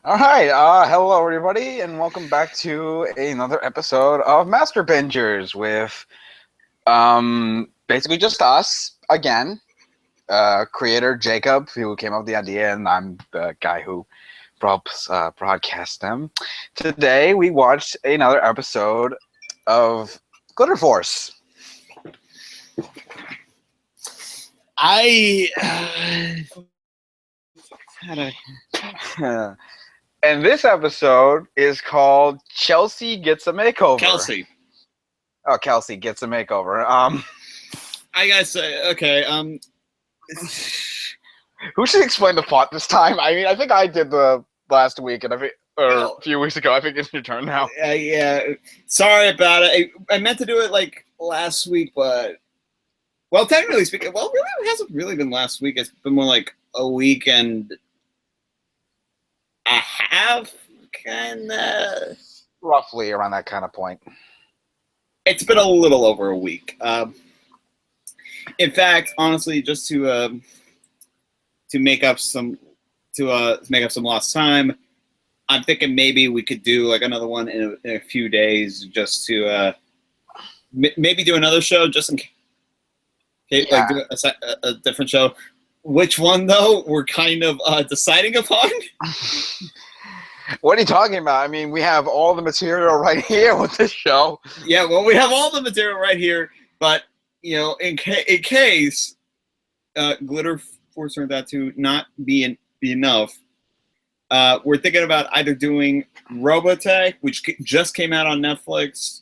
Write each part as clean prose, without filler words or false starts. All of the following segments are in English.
All right, hello everybody, and welcome back to another episode of Master Bingers with basically just us again. Creator Jacob, who came up with the idea, and I'm the guy who broadcast them. Today we watched another episode of Glitter Force. I had a And this episode is called Chelsea Gets a Makeover. Kelsey. Oh, Kelsey Gets a Makeover. I gotta say, okay. Who should explain the plot this time? I mean, I think I did the last week, and a few weeks ago. I think it's your turn now. Yeah. Sorry about it. I meant to do it like last week, but technically speaking, really, it hasn't really been last week. It's been more like a week and a half, kind of. Roughly around that kind of point. It's been a little over a week. In fact, honestly, just to make up some lost time, I'm thinking maybe we could do like another one in a few days, just to maybe do another show, just in case. Okay, Yeah. Like do a different show. Which one though? We're kind of deciding upon. What are you talking about? I mean, we have all the material right here with this show. Yeah, well, we have all the material right here, but you know, in case Glitter Force turned out to not be enough, we're thinking about either doing Robotech, which just came out on Netflix.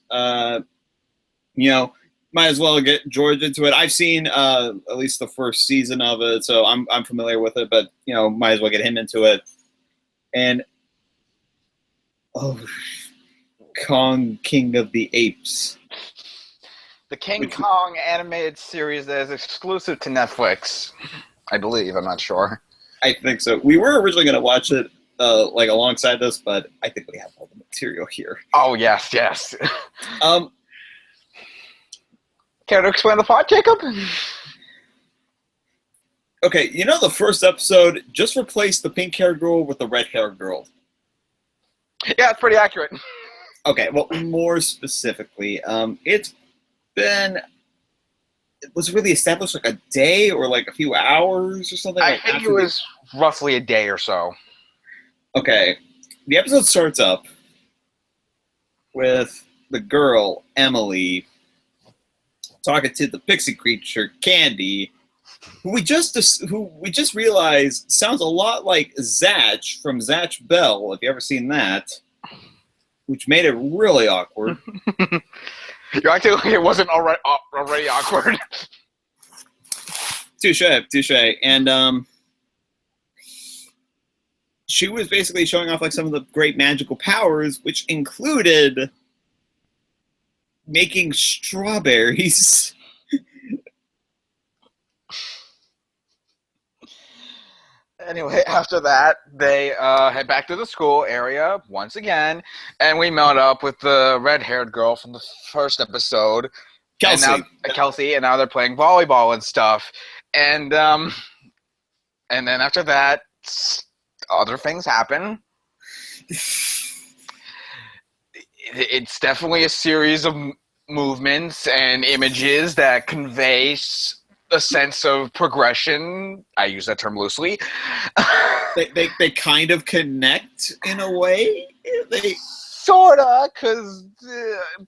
You know, might as well get George into it. I've seen at least the first season of it, so I'm familiar with it. But you know, might as well get him into it. And Kong, King of the Apes. The King Kong animated series that is exclusive to Netflix, I believe. I'm not sure. I think so. We were originally going to watch it like alongside this, but I think we have all the material here. Oh, yes. Care to explain the plot, Jacob? Okay, you know the first episode just replaced the pink-haired girl with the red-haired girl. Yeah, it's pretty accurate. Okay, well, more specifically, it was really established like a day or like a few hours or something? I think it was roughly a day or so. Okay, the episode starts up with the girl, Emily, talking to the pixie creature, Candy, who we just realized sounds a lot like Zatch from Zatch Bell, if you ever seen that, which made it really awkward. You're acting like it wasn't already awkward. Touche. And she was basically showing off like some of the great magical powers, which included making strawberries. Anyway, after that, they head back to the school area once again, and we met up with the red-haired girl from the first episode, Kelsey. Kelsey, and now they're playing volleyball and stuff. And then after that, other things happen. It's definitely a series of movements and images that convey a sense of progression. I use that term loosely. They kind of connect in a way. Sorta, because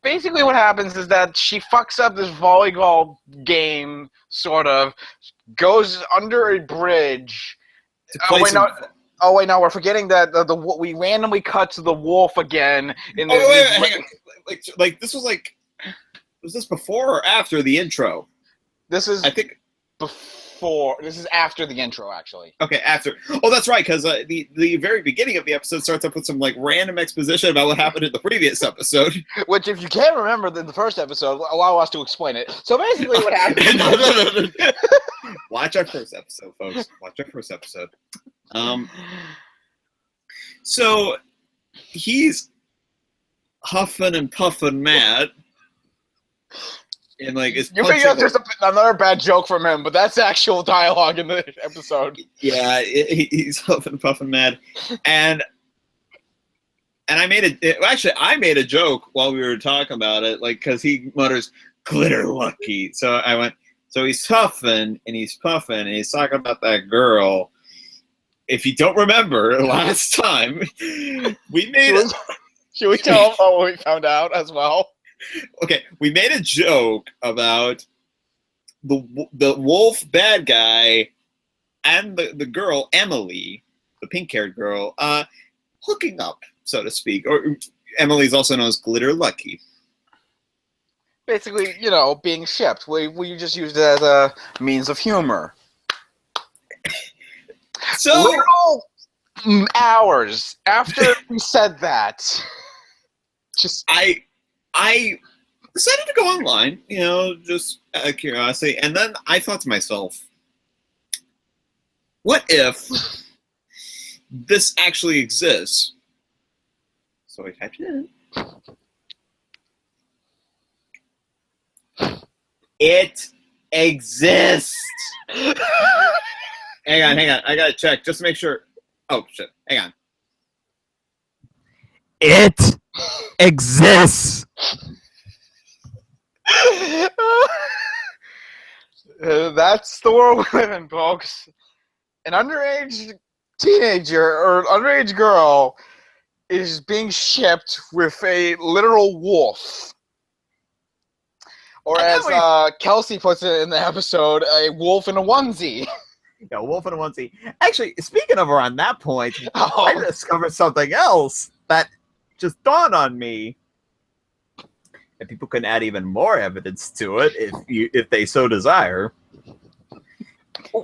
basically what happens is that she fucks up this volleyball game, sort of, goes under a bridge. Oh wait, no, we're forgetting that we randomly cut to the wolf again. Hang on. Like this was this before or after the intro? This is, I think, before. This is after the intro, actually. Okay, after. Oh, that's right, because the very beginning of the episode starts up with some like random exposition about what happened in the previous episode. Which, if you can't remember in the first episode, allow us to explain it. So basically, what happened? No. Watch our first episode, folks. Watch our first episode. So he's huffing and puffing mad. And like, it's you think that's just another bad joke from him, but that's actual dialogue in the episode. Yeah, he's huffing and puffing mad, and And I made a joke while we were talking about it, like, because he mutters glitter lucky. So I went, so he's huffing and he's puffing and he's talking about that girl. If you don't remember, last time we made it. Should we tell him what we found out as well? Okay, we made a joke about the wolf bad guy and the girl Emily, the pink-haired girl, hooking up, so to speak. Or Emily's also known as Glitter Lucky. Basically, you know, being shipped. We just used it as a means of humor. So little hours after we said that, I decided to go online, you know, just out of curiosity, and then I thought to myself, what if this actually exists? So I typed it in. It exists. Hang on. I gotta check just to make sure. Oh shit! Hang on. It exists. That's the world we live in, folks. An underage teenager or underage girl is being shipped with a literal wolf. Or as Kelsey puts it in the episode, a wolf in a onesie. Yeah, wolf in a onesie. Actually, speaking of her on that point, I discovered something else that just dawned on me. And people can add even more evidence to it if they so desire.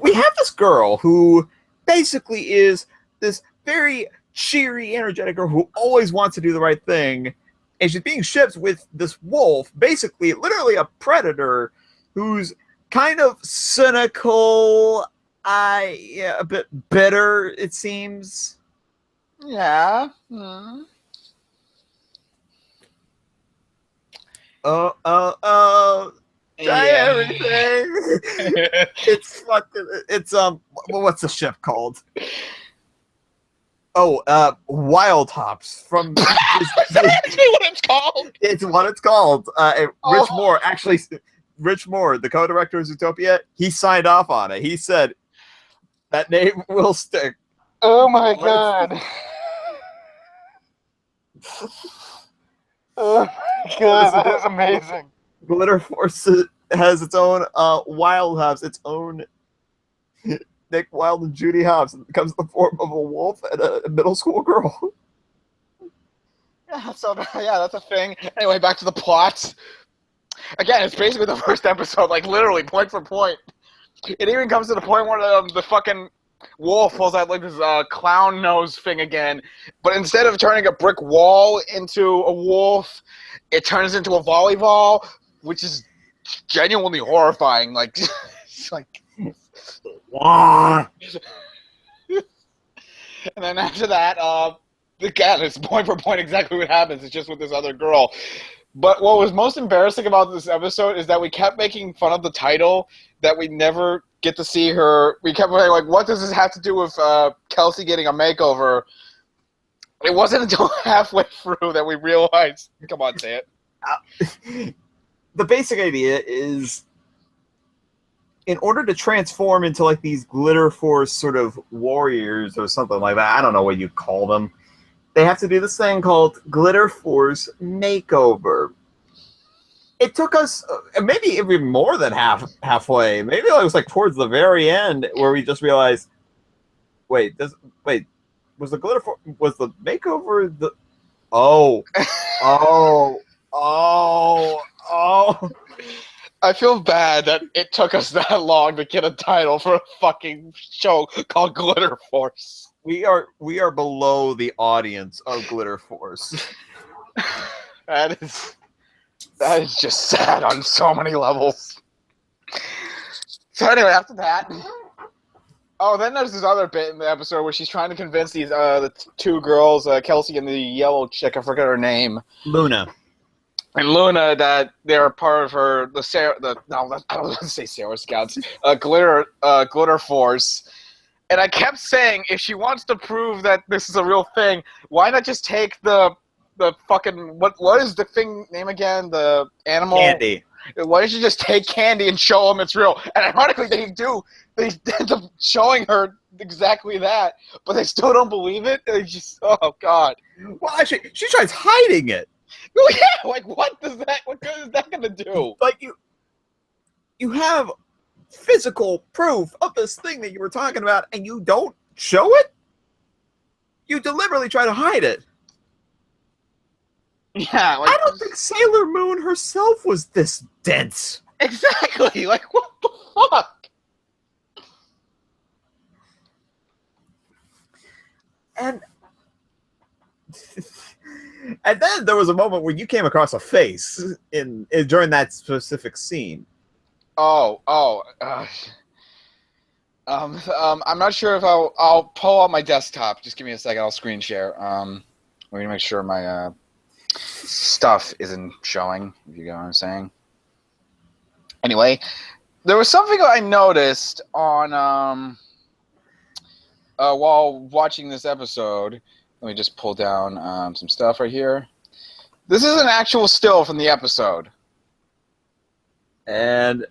We have this girl who basically is this very cheery, energetic girl who always wants to do the right thing. And she's being shipped with this wolf, basically, literally a predator who's kind of cynical, a bit bitter, it seems. Yeah. Try everything. It's fucking. It's what's the ship called? Oh, Wild Hops from. Is that actually what it's called? It's what it's called. Rich Moore, actually, Rich Moore, the co-director of Zootopia, he signed off on it. He said that name will stick. Oh my god. Oh my god, that is amazing. Glitter Force has its own Wild Hops, its own Nick Wilde and Judy Hopps. It becomes the form of a wolf and a middle school girl. Yeah, so yeah, that's a thing. Anyway, back to the plot. Again, it's basically the first episode, like literally point for point. It even comes to the point where the fucking wolf pulls out like this clown nose thing again, but instead of turning a brick wall into a wolf, it turns into a volleyball, which is genuinely horrifying. Like, it's like. And then after that, again, it's point for point exactly what happens. It's just with this other girl. But what was most embarrassing about this episode is that we kept making fun of the title, that we never get to see her. We kept saying, like, what does this have to do with Kelsey getting a makeover? It wasn't until halfway through that we realized. Come on, say it. The basic idea is, in order to transform into like these Glitter Force sort of warriors or something like that, I don't know what you call them, they have to do this thing called Glitter Force Makeover. It took us maybe even more than halfway. Maybe it was like towards the very end where we just realized, wait, was the makeover the? Oh. I feel bad that it took us that long to get a title for a fucking show called Glitter Force. We are below the audience of Glitter Force. That is just sad on so many levels. So anyway, after that, then there's this other bit in the episode where she's trying to convince these the two girls, Kelsey and the yellow chick, I forget her name, Luna. And Luna, that they're part of her I don't want to say Sarah Scouts, Glitter Force, And I kept saying, if she wants to prove that this is a real thing, why not just take the fucking what is the thing name again? The animal Candy. Why don't you just take Candy and show them it's real? And ironically, they do. They end up showing her exactly that, but they still don't believe it. They just, oh god. Well, actually, she tries hiding it. Oh yeah, like what good is that gonna do? Like you have physical proof of this thing that you were talking about, and you don't show it. You deliberately try to hide it. Yeah, like, I don't think Sailor Moon herself was this dense. Exactly. Like, what the fuck? And then there was a moment where you came across a face in during that specific scene. I'm not sure if I'll pull out my desktop. Just give me a second. I'll screen share. We're gonna make sure my stuff isn't showing. If you get what I'm saying. Anyway, there was something I noticed on while watching this episode. Let me just pull down some stuff right here. This is an actual still from the episode. And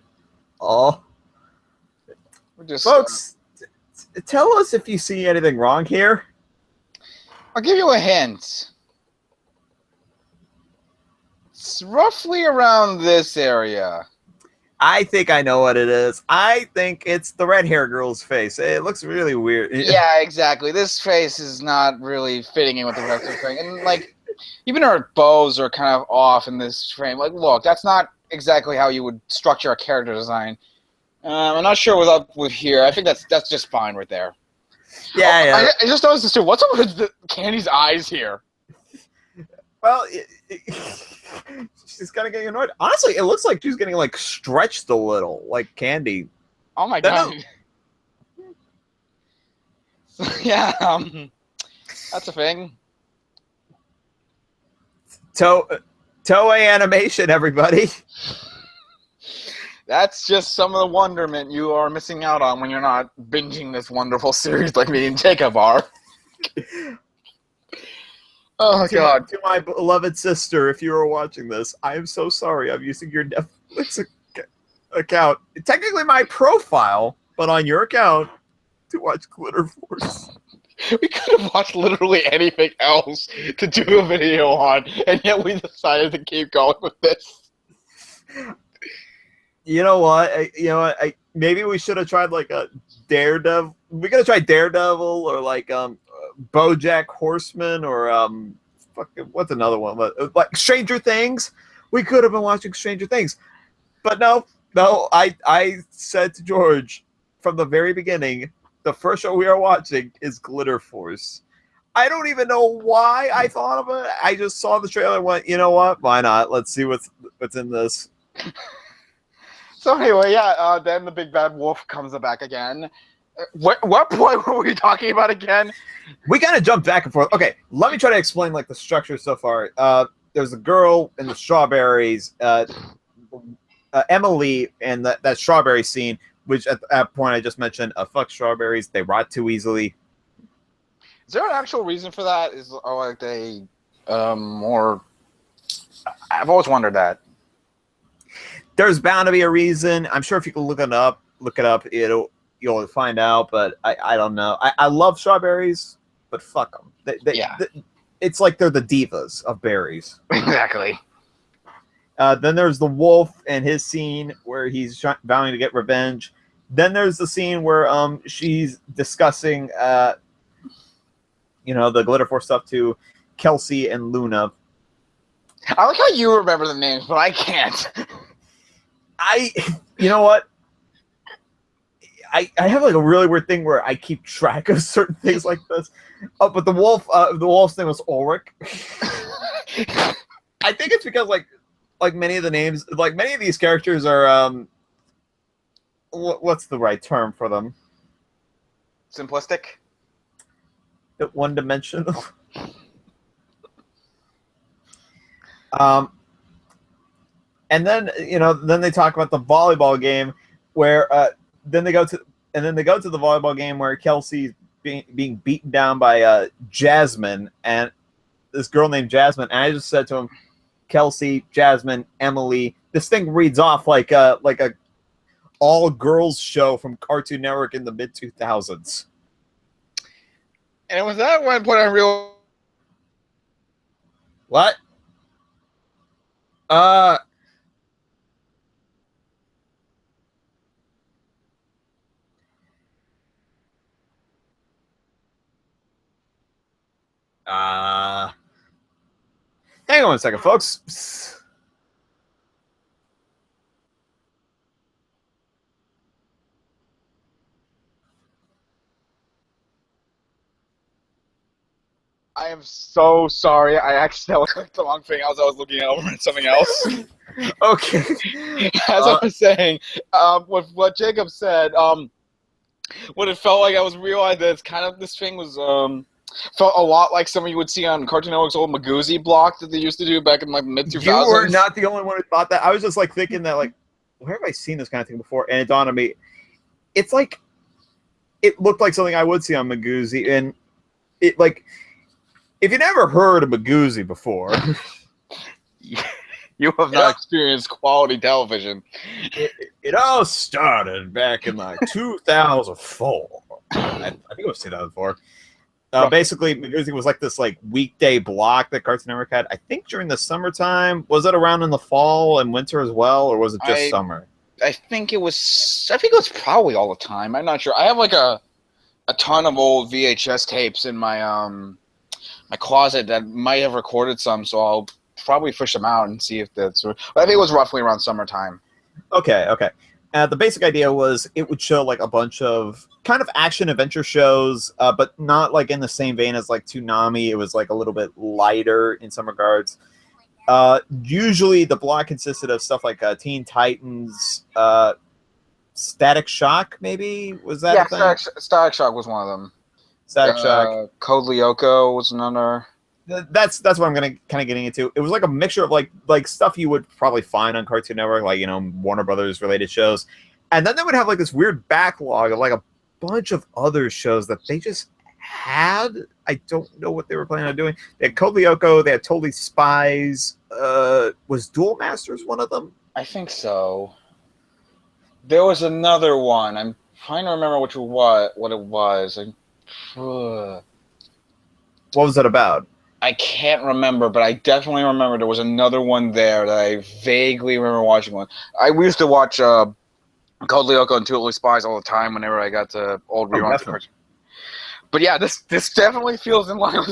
We're just, folks, tell us if you see anything wrong here. I'll give you a hint. It's roughly around this area. I think I know what it is. I think it's the red hair girl's face. It looks really weird. Yeah, exactly. This face is not really fitting in with the rest of the thing. And, like, even her bows are kind of off in this frame. Like, look, that's not exactly how you would structure a character design. I'm not sure what's up with here. I think that's just fine right there. Yeah. I just noticed this too. What's up with Candy's eyes here? Well, she's kind of getting annoyed. Honestly, it looks like she's getting like stretched a little, like Candy. Oh my god. Yeah, that's a thing. Toei Animation, everybody. That's just some of the wonderment you are missing out on when you're not binging this wonderful series like me and Jacob are. Oh, God. To my beloved sister, if you are watching this, I am so sorry. I'm using your Netflix account. Technically my profile, but on your account to watch Glitter Force. We could have watched literally anything else to do a video on, and yet we decided to keep going with this. You know what? Maybe we should have tried like a Daredevil. We could have tried Daredevil or like BoJack Horseman or what's another one? Like Stranger Things. We could have been watching Stranger Things, but no. I said to George from the very beginning, the first show we are watching is Glitter Force. I don't even know why I thought of it. I just saw the trailer and went, you know what? Why not? Let's see what's in this. So anyway, yeah, then the big bad wolf comes back again. What point were we talking about again? We kind of jumped back and forth. Okay, let me try to explain like the structure so far. There's a girl in the strawberries, Emily, and that strawberry scene, which at that point I just mentioned, fuck strawberries, they rot too easily. Is there an actual reason for that? Like they more? I've always wondered that. There's bound to be a reason. I'm sure if you can look it up, you'll find out. But I don't know. I love strawberries, but fuck them. It's like they're the divas of berries. Exactly. Then there's the wolf and his scene where he's vowing to get revenge. Then there's the scene where she's discussing the Glitter Force stuff to Kelsey and Luna. I like how you remember the names, but I can't. You know what? I have like a really weird thing where I keep track of certain things like this. But the wolf's name was Ulrich. I think it's because like many of the names, like many of these characters are what's the right term for them? Simplistic. One-dimensional. And then then they talk about the volleyball game where then they go to and then they go to the volleyball game where Kelsey's being beaten down by Jasmine, and this girl named Jasmine. And I just said to him, Kelsey, Jasmine, Emily. This thing reads off like a all girls show from Cartoon Network in the mid 2000s. And it was that one point I realized. What? Hang on a second, folks. I am so sorry. I accidentally clicked the wrong thing as I was looking over at something else. Okay. As I was saying, with what Jacob said, what it felt like I was realizing that it's kind of this thing was felt a lot like something you would see on Cartoon Network's old Magoozy block that they used to do back in like mid 2000s. You were not the only one who thought that. I was just like thinking that like, where have I seen this kind of thing before? And it dawned on me, it's like it looked like something I would see on Magoozy, and it like if you never heard of Magoozy before. You have not experienced quality television. It all started back in like 2004. I think it was 2004. Basically, Magoozy was like this like weekday block that Cartoon Network had. I think during the summertime. Was it around in the fall and winter as well, or was it just summer? I think it was. I think it was probably all the time. I'm not sure. I have like a ton of old VHS tapes in my my closet that might have recorded some, so I'll probably fish them out and see if that's. I think it was roughly around summertime. Okay. The basic idea was it would show like a bunch of kind of action adventure shows, but not like in the same vein as like Toonami. It was like a little bit lighter in some regards. Usually the block consisted of stuff like Teen Titans, Static Shock, maybe? Was that a thing? Static Shock was one of them. Static Shock. Code Lyoko was another. That's what I'm gonna kind of getting into. It was like a mixture of like stuff you would probably find on Cartoon Network, like Warner Brothers related shows, and then they would have like this weird backlog of like a bunch of other shows that they just had. I don't know what they were planning on doing. They had Code Lyoko, they had Totally Spies. Was Duel Masters one of them? I think so. There was another one. I'm trying to remember what it was. What was it about? I can't remember, but I definitely remember there was another one there that I vaguely remember watching one. We used to watch Code Lyoko and Totally Spies all the time whenever I got to old reruns. But yeah, this definitely feels in line with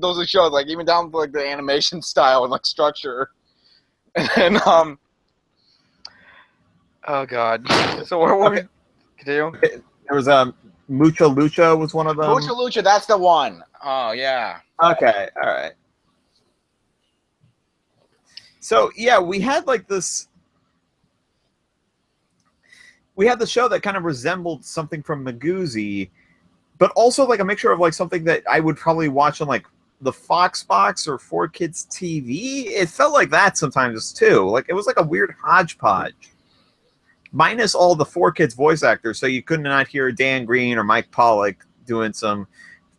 those shows, like even down to like the animation style and like structure. And oh god. So where were we? Continue. There was Mucha Lucha was one of them. Mucha Lucha, that's the one. Oh yeah. Okay, all right. So yeah, we had like this. We had the show that kind of resembled something from Magoozy, but also like a mixture of like something that I would probably watch on like the Fox Box or 4Kids TV. It felt like that sometimes too. Like it was like a weird hodgepodge, minus all the 4Kids voice actors, so you could not hear Dan Green or Mike Pollock doing some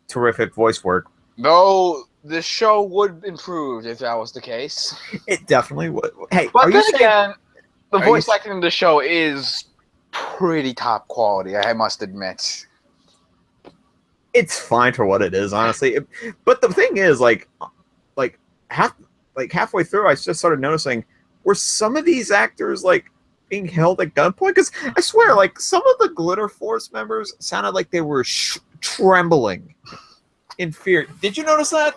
terrific voice work. Though the show would improve if that was the case. It definitely would. Hey, but then again, the voice acting in the show is pretty top quality, I must admit. It's fine for what it is, honestly. But the thing is, halfway through, I just started noticing, were some of these actors like being held at gunpoint? Because I swear, like some of the Glitter Force members sounded like they were trembling in fear. Did you notice that?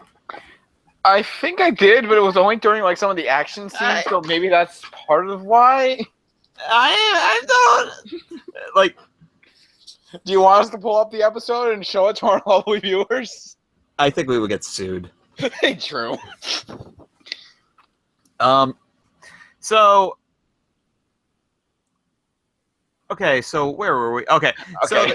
I think I did, but it was only during like some of the action scenes, so maybe that's part of why. I don't like. Do you want us to pull up the episode and show it to our lovely viewers? I think we would get sued. True. So. Okay, so where were we? Okay. So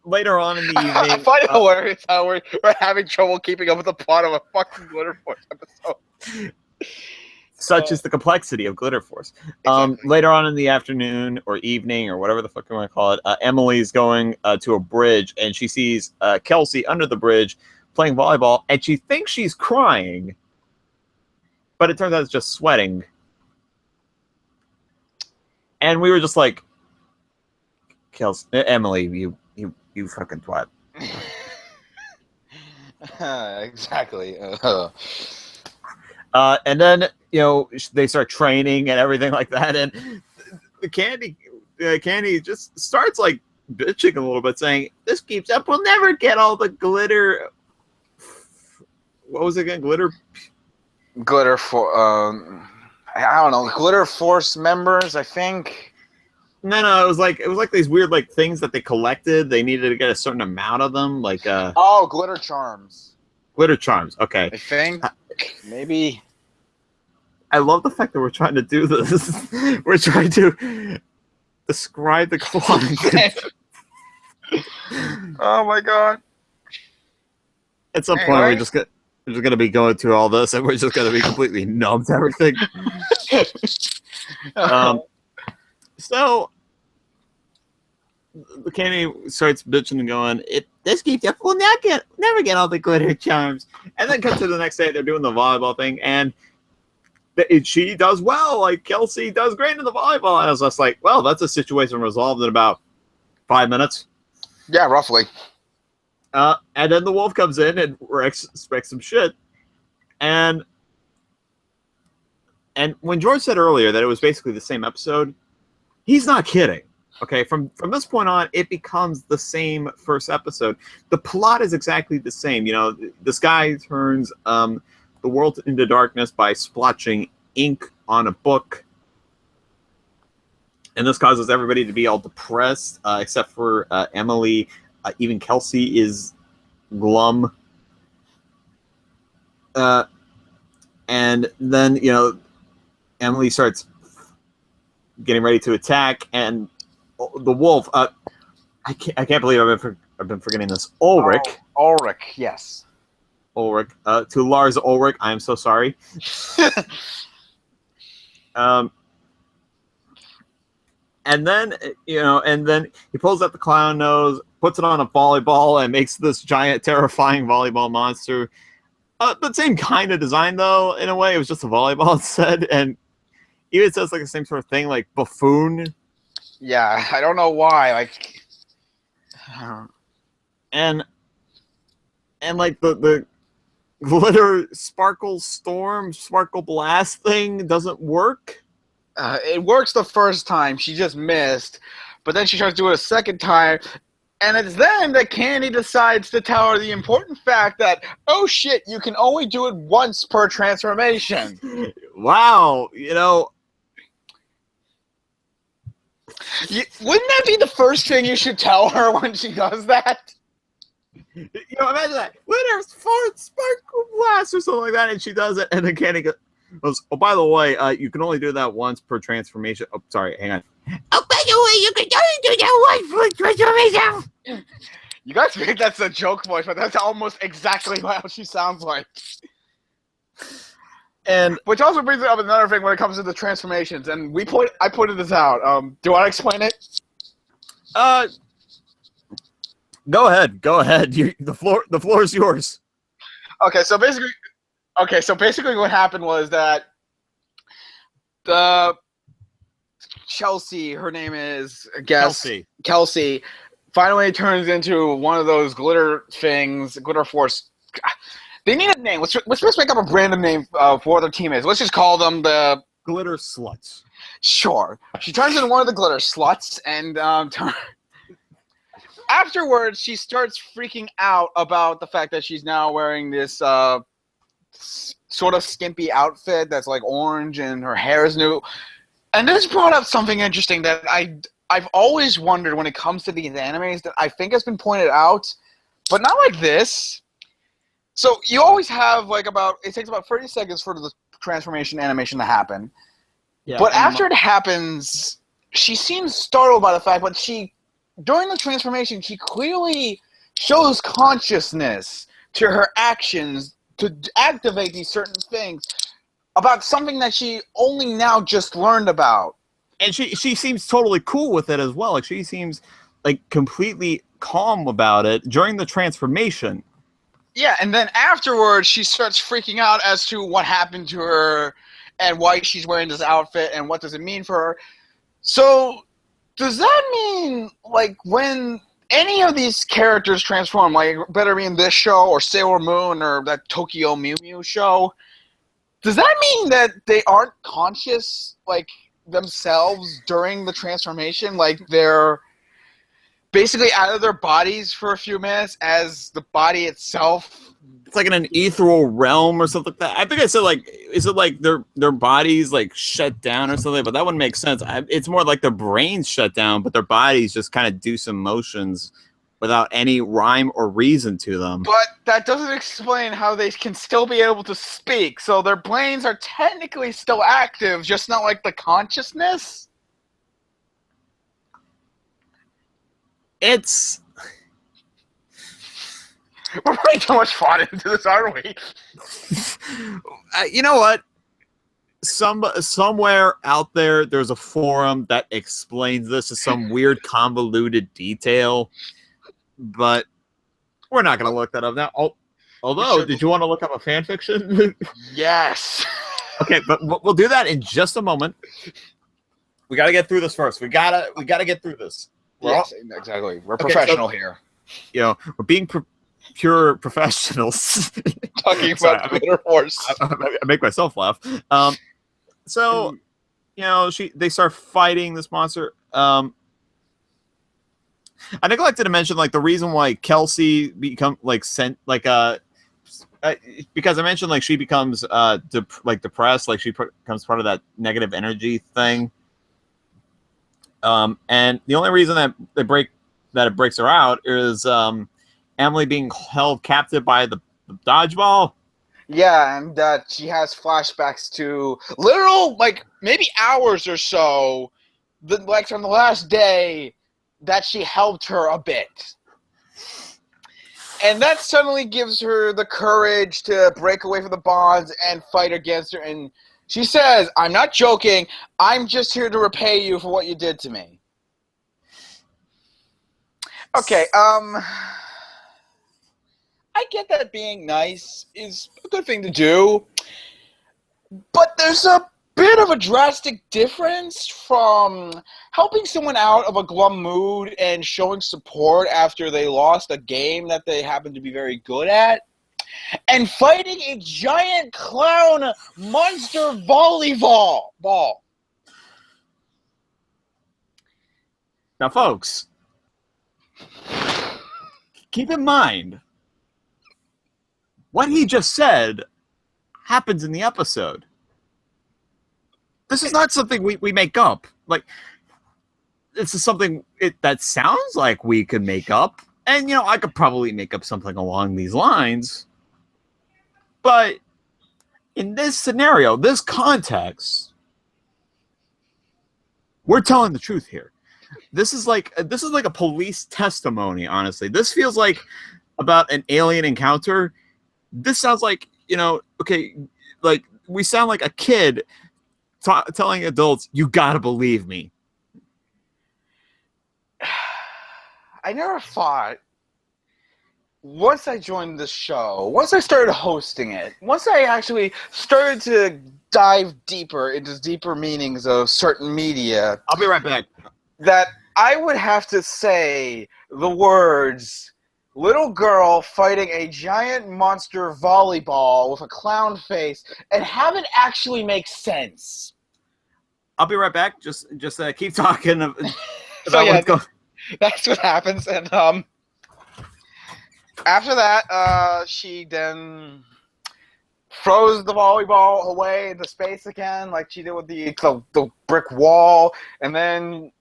later on in the evening, I find it hilarious how we're having trouble keeping up with the plot of a fucking Glitter Force episode. such is the complexity of Glitter Force. Exactly. Later on in the afternoon or evening or whatever the fuck you want to call it, Emily's going to a bridge and she sees Kelsey under the bridge playing volleyball and she thinks she's crying, but it turns out it's just sweating. And we were just like, Kelsey, Emily, you fucking twat. Exactly. And then, you know, they start training and everything like that. And the Candy just starts like bitching a little bit, saying, "This keeps up, we'll never get all the glitter." What was it again? Glitter for I don't know, Glitter Force members, I think. No, it was like these weird like things that they collected. They needed to get a certain amount of them, like Glitter Charms. Glitter charms. Okay, I think maybe. I love the fact that we're trying to do this. We're trying to describe the clock. Oh my god! At some point, we're just gonna be going through all this, and we're just gonna be completely numb to everything. So the Candy starts bitching and going, "This keeps up. We'll never get all the glitter charms." And then cut to the next day, they're doing the volleyball thing, and she does well. Like Kelsey does great in the volleyball, and I was just like, "Well, that's a situation resolved in about 5 minutes." Yeah, roughly. And then the wolf comes in and Rex expects some shit, and when George said earlier that it was basically the same episode, he's not kidding. Okay, from this point on, it becomes the same first episode. The plot is exactly the same. You know, this guy turns the world into darkness by splotching ink on a book, and this causes everybody to be all depressed, except for Emily. Even Kelsey is glum. And then, you know, Emily starts getting ready to attack, and the wolf. I can't believe I've been forgetting this. Ulrich. Oh, Ulrich, yes. Ulrich. To Lars Ulrich, I am so sorry. And then, you know, he pulls out the clown nose, puts it on a volleyball, and makes this giant, terrifying volleyball monster. The same kind of design, though, in a way. It was just a volleyball instead, and even says like the same sort of thing, like buffoon. Yeah, I don't know why. Like, and like the glitter sparkle blast thing doesn't work. It works the first time. She just missed, but then she tries to do it a second time, and it's then that Candy decides to tell her the important fact that, oh shit, you can only do it once per transformation. Wow, you know. Wouldn't that be the first thing you should tell her when she does that? You know, imagine that. Glitter sparkle blast or something like that, and she does it, and then Candy goes, "Oh, by the way, you can only do that once per transformation." Oh, sorry, hang on. "Oh, by the way, you can only do that once per transformation." You guys think that's a joke voice, but that's almost exactly how she sounds like. And which also brings up another thing when it comes to the transformations, and I pointed this out. Do you want to explain it? Go ahead. The floor is yours. Okay, so basically what happened was that the Chelsea, her name is, I guess, Kelsey, finally turns into one of those glitter things, Glitter Force. They need a name. Let's just make up a random name for what their team is. Let's just call them the Glitter Sluts. Sure. She turns into one of the Glitter Sluts, and afterwards, she starts freaking out about the fact that she's now wearing this sort of skimpy outfit that's like orange, and her hair is new. And this brought up something interesting that I've always wondered when it comes to these animes that I think has been pointed out, but not like this. So you always have like it takes about 30 seconds for the transformation animation to happen. Yeah, but after it happens, she seems startled by the fact that during the transformation, she clearly shows consciousness to her actions to activate these certain things. about something that she only now just learned about. And she seems totally cool with it as well. Like, she seems like completely calm about it during the transformation. Yeah, and then afterwards she starts freaking out as to what happened to her and why she's wearing this outfit and what does it mean for her. So does that mean, like, when any of these characters transform, like better be in this show or Sailor Moon or that Tokyo Mew Mew show, does that mean that they aren't conscious, like, themselves during the transformation? Like, they're basically out of their bodies for a few minutes as the body itself? It's like in an ethereal realm or something like that. I think I said, like, is it like their bodies like shut down or something? But that wouldn't make sense. It's more like their brains shut down, but their bodies just kind of do some motions without any rhyme or reason to them. But that doesn't explain how they can still be able to speak. So their brains are technically still active, just not like the consciousness. It's... We're putting so much thought into this, aren't we? You know what? Somewhere out there's a forum that explains this as some weird convoluted detail, but we're not going to look that up now. Although, did you want to look up a fan fiction? Yes. Okay, but we'll do that in just a moment. We got to get through this first. We gotta get through this. Yes, exactly. We're professional here. You know, we're being pure professionals. Talking about Glitter Force. I make myself laugh. So, you know, they start fighting this monster. I neglected to mention, like, the reason why Kelsey become like sent like because I mentioned, like, she becomes depressed, like she becomes part of that negative energy thing. And the only reason that it breaks her out is Emily being held captive by the dodgeball. Yeah, and she has flashbacks to literal, like, maybe hours or so, like from the last day that she helped her a bit. And that suddenly gives her the courage to break away from the bonds and fight against her. And she says, "I'm not joking. I'm just here to repay you for what you did to me." Okay, I get that being nice is a good thing to do, but there's a bit of a drastic difference from helping someone out of a glum mood and showing support after they lost a game that they happen to be very good at, and fighting a giant clown monster volleyball ball. Now, folks, keep in mind, what he just said happens in the episode. This is not something we make up. Like, this is something that sounds like we could make up. And, you know, I could probably make up something along these lines. But in this scenario, this context, we're telling the truth here. This is like a police testimony, honestly. This feels like about an alien encounter. This sounds like, you know, okay, like, we sound like a kid telling adults, "You gotta believe me." I never thought, once I joined this show, once I started hosting it, once I actually started to dive deeper into deeper meanings of certain media, I'll be right back, that I would have to say the words "little girl fighting a giant monster volleyball with a clown face" and have it actually make sense. I'll be right back. Just keep talking about what's going. That's what happens, and after that, she then throws the volleyball away into space again, like she did with the brick wall, and then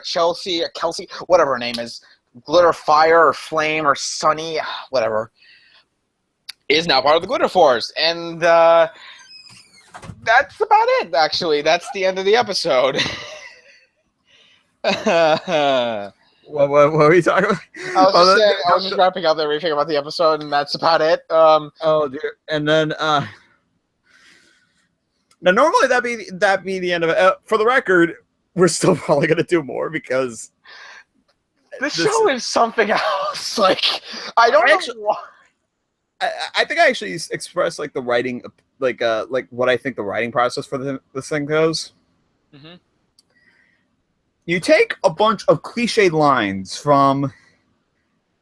Kelsey, whatever her name is, Glitter Fire or Flame or Sunny, whatever, is now part of the Glitter Force, and that's about it. Actually, that's the end of the episode. What were you talking about? I was just wrapping up everything about the episode, and that's about it. Oh dear. And then Now, normally that'd be the end of it. For the record, we're still probably going to do more because the show is something else. Like, I don't know why. I think I actually expressed like the writing, like what I think the writing process for this thing goes. Mm-hmm. You take a bunch of cliched lines from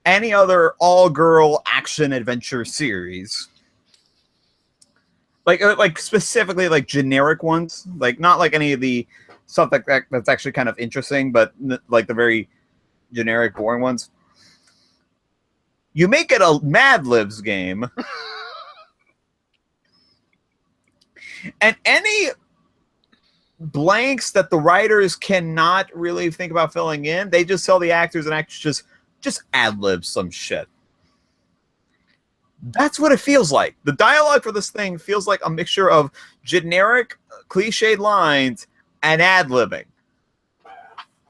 any other all-girl action adventure series, like specifically like generic ones, like not like any of the stuff that's actually kind of interesting, but like the very generic, boring ones. You make it a Mad Libs game, and any blanks that the writers cannot really think about filling in, they just tell the actors and actors just ad-lib some shit. That's what it feels like. The dialogue for this thing feels like a mixture of generic, cliched lines and ad-libbing.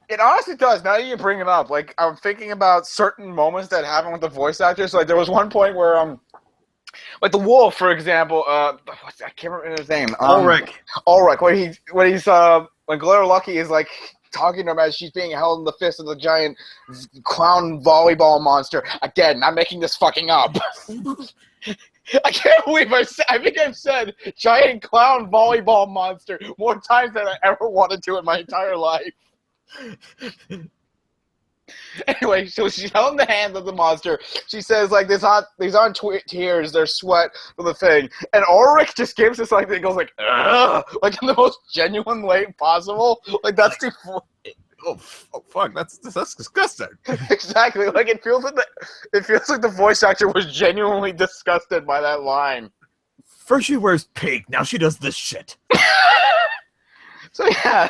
It honestly does. Now that you bring it up, like, I'm thinking about certain moments that happen with the voice actors. Like, there was one point where, like the wolf, for example. I can't remember his name. Ulrich. When Glitter Lucky is like talking to him as she's being held in the fist of the giant clown volleyball monster. Again, not making this fucking up. I can't believe I think I've said giant clown volleyball monster more times than I ever wanted to in my entire life. Anyway, so she's held in the hands of the monster. She says, like, these aren't tears, they're sweat for the thing. And Ulrich just gives this, like, it goes, like, ugh, like, in the most genuine way possible. Like, that's the... Oh fuck, that's disgusting. Exactly. Like, it feels like the voice actor was genuinely disgusted by that line. First she wears pink, now she does this shit. So, yeah.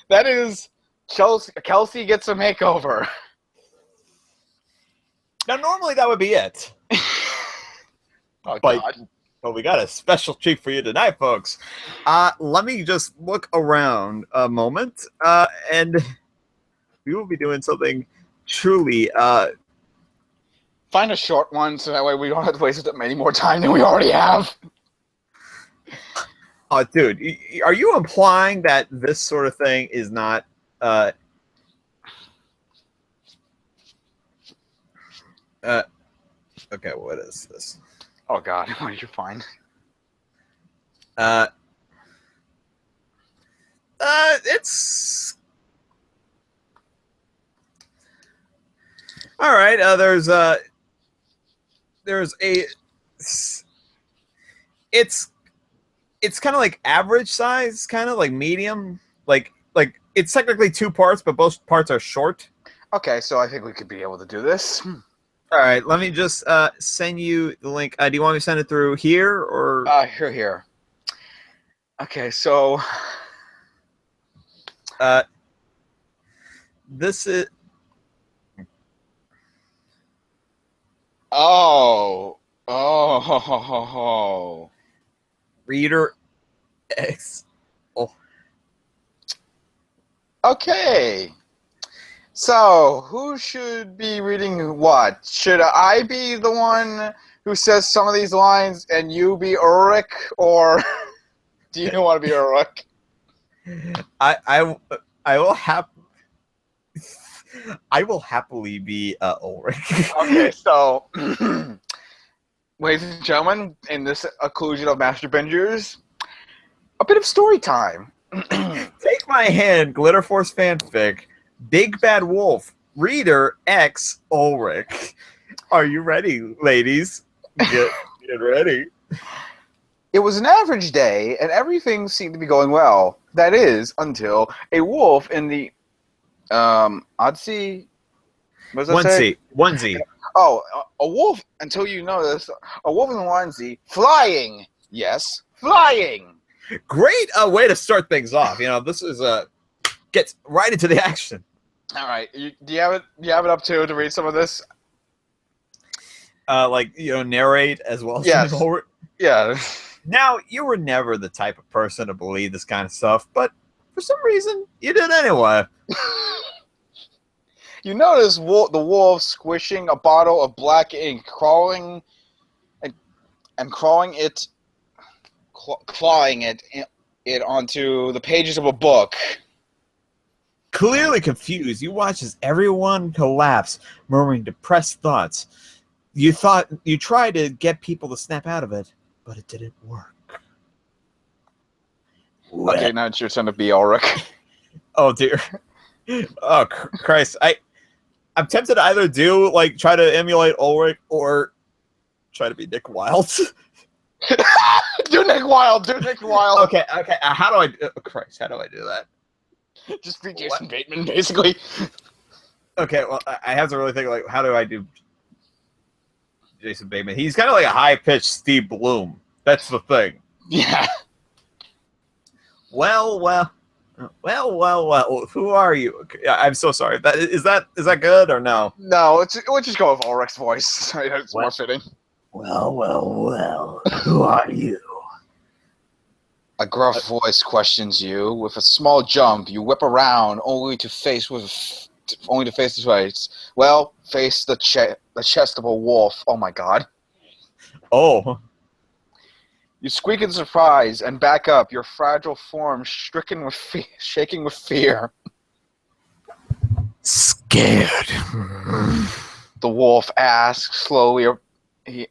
That is... Kelsey gets a makeover. Now, normally that would be it. Oh, but, God. But we got a special treat for you tonight, folks. Let me just look around a moment, and we will be doing something truly... Find a short one, so that way we don't have to waste any more time than we already have. Oh, dude, are you implying that this sort of thing is not... okay, what is this? Oh God, you're fine. It's all right. There's a it's kind of like average size, kind of like medium, like it's technically 2 parts, but both parts are short. Okay, so I think we could be able to do this. All right, let me just send you the link. Do you want me to send it through here or? Here. Okay, so this is. Oh. Reader X. Oh. Okay. So, who should be reading what? Should I be the one who says some of these lines and you be Ulrich, or do you want to be Ulrich? I will happily be Ulrich. Okay, so, ladies and gentlemen, in this occlusion of Master Bingers, a bit of story time. Take my hand, Glitter Force fanfic. Big Bad Wolf, Reader X Ulrich. Are you ready, ladies? Get ready. It was an average day, and everything seemed to be going well. That is, until a wolf in the onesie. What does that say? Onesie. Oh, a wolf. Until you notice, a wolf in the onesie flying. Yes, flying. Great way to start things off. You know, this is gets right into the action. All right, do you have it? Do you have it up to read some of this? Like, you know, narrate as well as yes. Yeah. Now, you were never the type of person to believe this kind of stuff, but for some reason, you did anyway. You notice the wolf squishing a bottle of black ink, crawling clawing it onto the pages of a book. Clearly confused, you watch as everyone collapse, murmuring depressed thoughts. You tried to get people to snap out of it, but it didn't work. Okay, now it's your turn to be Ulrich. Oh dear. Oh Christ. I'm tempted to either try to emulate Ulrich or try to be Nick Wilde. Do Nick Wilde. Okay. How do I do that? Just be Jason Bateman, basically. Okay, well, I have to really think, how do I do Jason Bateman? He's kind of like a high-pitched Steve Bloom. That's the thing. Yeah. Well. Who are you? I'm so sorry. Is that good or no? No, we'll just go with Ulrich's voice. It's more fitting. Well. Who are you? A gruff voice questions you. With a small jump, you whip around, only to face the face. Well, face the chest of a wolf. Oh my god. Oh. You squeak in surprise and back up, your fragile form shaking with fear. Scared. The wolf asks slowly,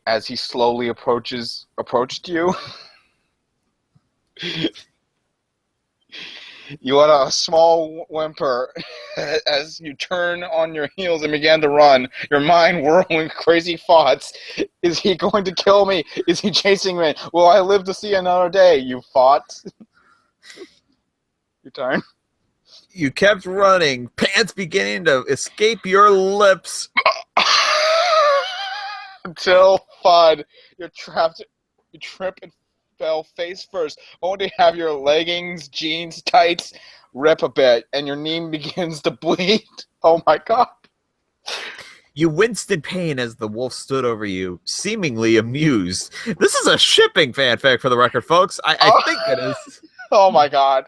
as he slowly approached you. You let a small whimper as you turn on your heels and began to run, your mind whirling crazy thoughts. Is he going to kill me? Is he chasing me? Will I live to see another day? You fought. Your turn. You kept running, pants beginning to escape your lips. Until, FUD, you're trapped. You trip and fell face first, only to have your leggings, jeans, tights rip a bit, and your knee begins to bleed. Oh my god. You winced in pain as the wolf stood over you, seemingly amused. This is a shipping fanfic for the record, folks. I think it is. Oh my god.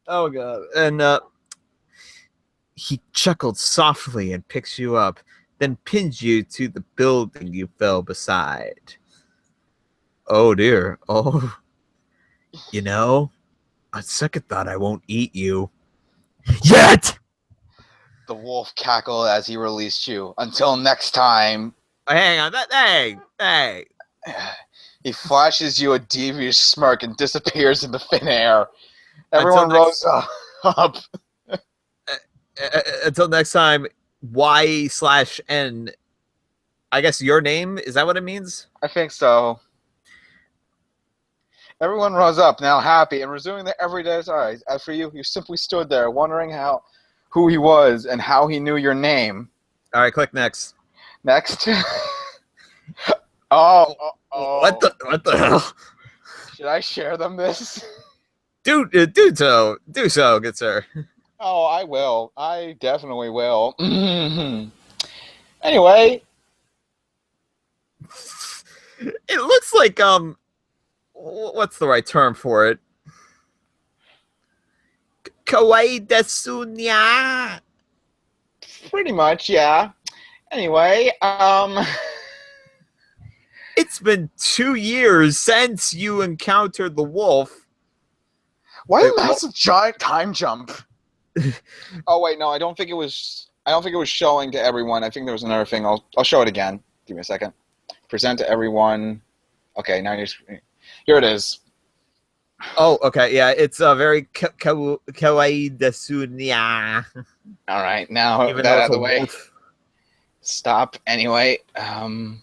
Oh god. And he chuckled softly and picks you up, then pins you to the building you fell beside. Oh dear. Oh. You know, on second thought, I won't eat you. Yet! The wolf cackled as he released you. Until next time. Hang on. Hey. He flashes you a devious smirk and disappears into thin air. Everyone rose up. Until next time, Y/N. I guess your name? Is that what it means? I think so. Everyone rose up, now happy, and resuming their everyday lives. As for you, you simply stood there, wondering who he was and how he knew your name. All right, click next. Next. Oh. What the hell? Should I share them this? Do so, good sir. Oh, I will. I definitely will. Anyway. It looks like, what's the right term for it? Kawaii desu nya. Pretty much, yeah. Anyway, It's been 2 years since you encountered the wolf. Why a massive giant time jump? Oh wait, no, I don't think it was showing to everyone. I think there was another thing. I'll show it again. Give me a second. Present to everyone. Okay, now here it is. Oh, okay, yeah, it's a very kawaii desu nya. All right, now Even that out of the a way. wolf. Stop. Anyway, I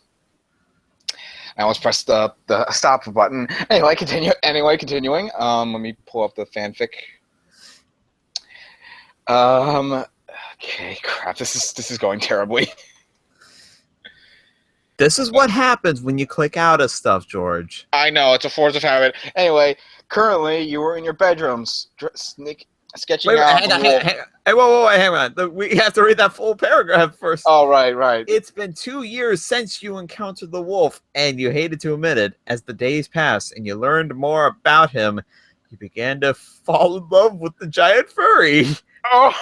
almost pressed the stop button. Anyway, continuing. Let me pull up the fanfic. Okay, crap. This is going terribly. This is what happens when you click out of stuff, George. I know, it's a force of habit. Anyway, currently you were in your bedrooms sketching out. Hang on. We have to read that full paragraph first. Oh, right. It's been 2 years since you encountered the wolf, and you hated to admit it. As the days passed and you learned more about him, you began to fall in love with the giant furry. Oh.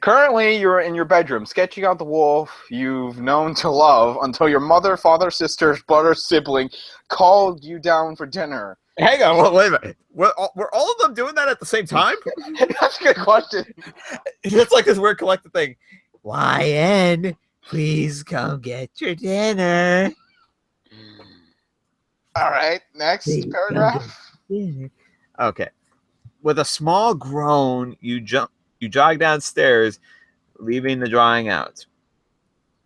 Currently, you're in your bedroom, sketching out the wolf you've known to love until your mother, father, sister, brother, sibling called you down for dinner. Hang on, wait a minute. Were all of them doing that at the same time? That's a good question. It's like this weird collective thing. YN, please come get your dinner. All right, next paragraph. Okay. With a small groan, you jog downstairs, leaving the drawing out.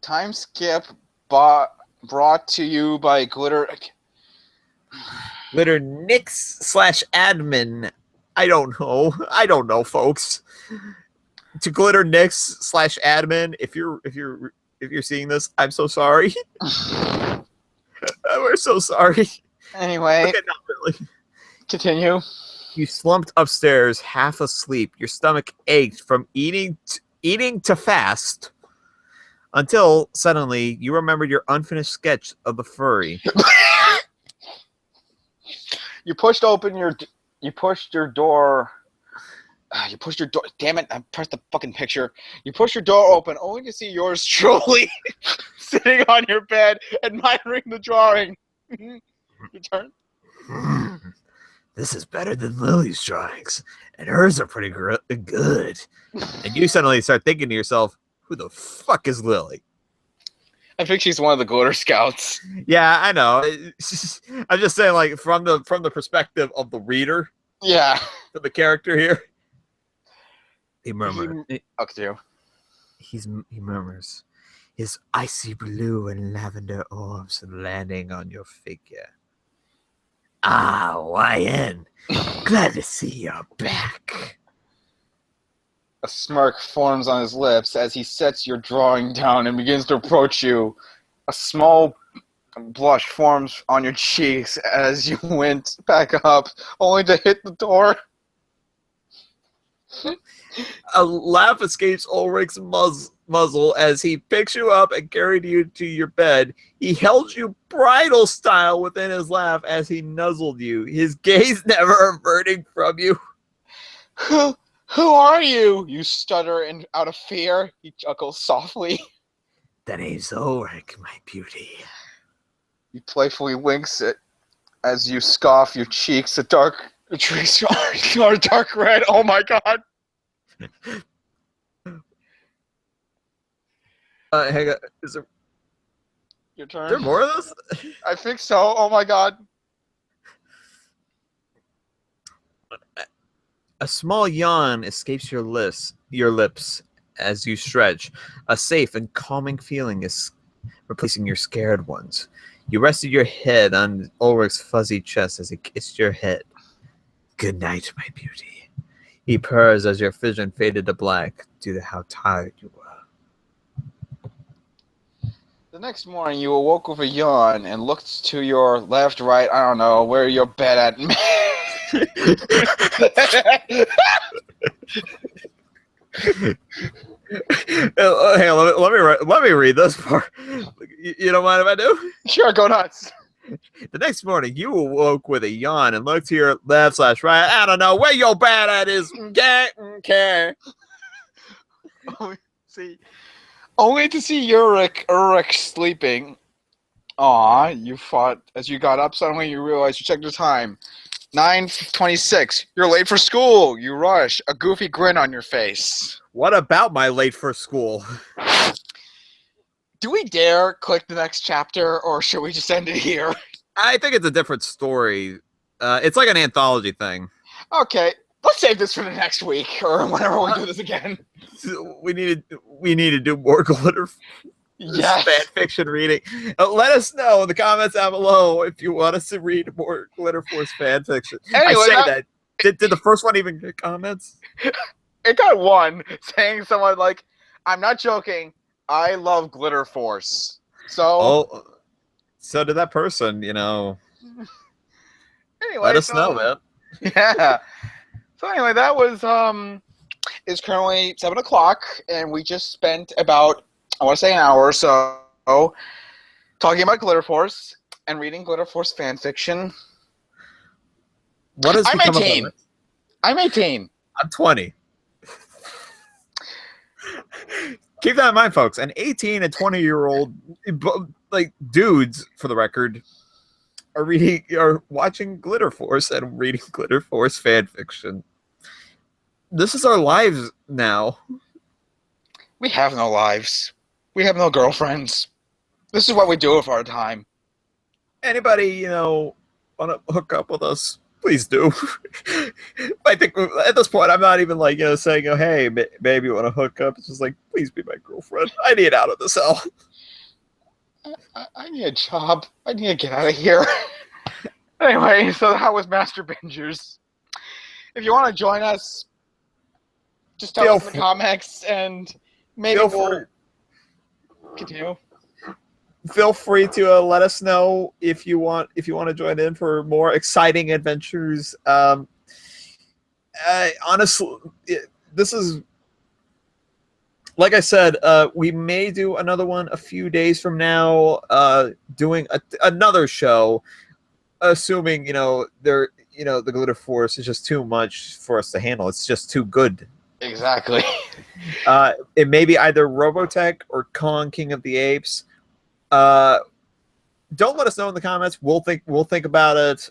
Time skip brought to you by Glitter Nix / admin. I don't know, folks. To Glitter Nix / admin. If you're seeing this, I'm so sorry. We're so sorry. Anyway, okay, not really. Continue. You slumped upstairs, half asleep. Your stomach ached from eating to fast, until suddenly you remembered your unfinished sketch of the furry. You pushed your door. Damn it! I pressed the fucking picture. You pushed your door open, only to see yours truly sitting on your bed, admiring the drawing. Your turn. This is better than Lily's drawings, and hers are pretty good. And you suddenly start thinking to yourself, who the fuck is Lily? I think she's one of the Glitter Scouts. Yeah, I know. I'm just saying, like, from the perspective of the reader. Yeah. Of the character here. He murmured. He murmurs. His icy blue and lavender orbs landing on your figure. Ah, YN. Glad to see you're back. A smirk forms on his lips as he sets your drawing down and begins to approach you. A small blush forms on your cheeks as you went back up, only to hit the door. A laugh escapes Ulrich's muzzle as he picks you up and carried you to your bed. He held you bridal style within his laugh as he nuzzled you, his gaze never averting from you. Who are you? You stutter and out of fear. He chuckles softly. The name's Ulrich, my beauty. He playfully winks it as you scoff, your cheeks are dark red. Oh my god. Hang on. Your turn. Is there more of this? I think so. Oh my god. A small yawn escapes your lips as you stretch. A safe and calming feeling is replacing your scared ones. You rested your head on Ulrich's fuzzy chest as he kissed your head. Good night, my beauty. He purrs as your vision faded to black due to how tired you were. The next morning, you awoke with a yawn and looked to your left, right, I don't know, where your bed at. Hang on, let me read this part. You don't mind if I do? Sure, go nuts. The next morning, you awoke with a yawn and looked to your left / right. I don't know where your bed at is. Okay. Only to see Ulrich sleeping. Aw, you fought as you got up. Suddenly, you realized you checked the time. 9:26. You're late for school. You rush, a goofy grin on your face. What about my late for school? Do we dare click the next chapter, or should we just end it here? I think it's a different story. It's like an anthology thing. Okay, let's save this for the next week, or whenever we do this again. We need to do more Glitter fan fiction reading. Let us know in the comments down below if you want us to read more Glitter Force fan fiction. Anyway, I say that. Did the first one even get comments? It got one saying someone like, I'm not joking, I love Glitter Force. So so did that person, you know. Anyway, let us know, man. Yeah. So anyway, that was it's currently 7 o'clock, and we just spent about, I want to say, an hour or so talking about Glitter Force and reading Glitter Force fan fiction. What has I'm 18. I'm 18. I'm 20. Keep that in mind, folks. An 18 and 20-year-old, like dudes, for the record, are watching Glitter Force and reading Glitter Force fan fiction. This is our lives now. We have no lives. We have no girlfriends. This is what we do with our time. Anybody, want to hook up with us, please do. I think at this point, I'm not even like, saying, oh, hey, baby, you want to hook up? It's just like, please be my girlfriend. I need out of this hell. I need a job. I need to get out of here. Anyway, so that was Master Bingers. If you want to join us, just tell us in the comments, and maybe we'll continue. Feel free to let us know if you want to join in for more exciting adventures. Honestly, this is, like I said, we may do another one a few days from now, doing another show, assuming the Glitter Force is just too much for us to handle. It's just too good. Exactly. It may be either Robotech or Kong, King of the Apes. Don't let us know in the comments. We'll think about it.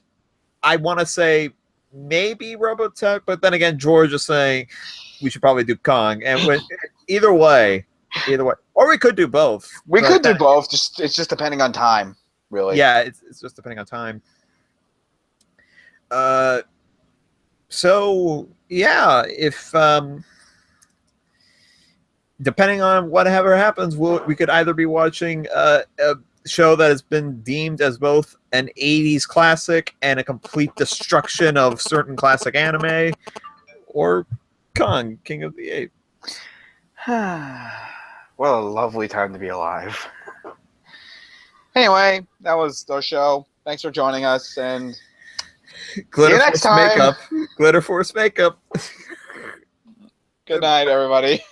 I want to say maybe Robotech, but then again, George is saying we should probably do Kong. And either way, or we could do both. We could do both. It's just depending on time, really. Yeah, it's just depending on time. So yeah, if depending on whatever happens, we could either be watching a show that has been deemed as both an 80s classic and a complete destruction of certain classic anime, or Kong, King of the Apes. What a lovely time to be alive. Anyway, that was our show. Thanks for joining us, and Glitter see you next time. Glitter Force makeup. Good night, everybody.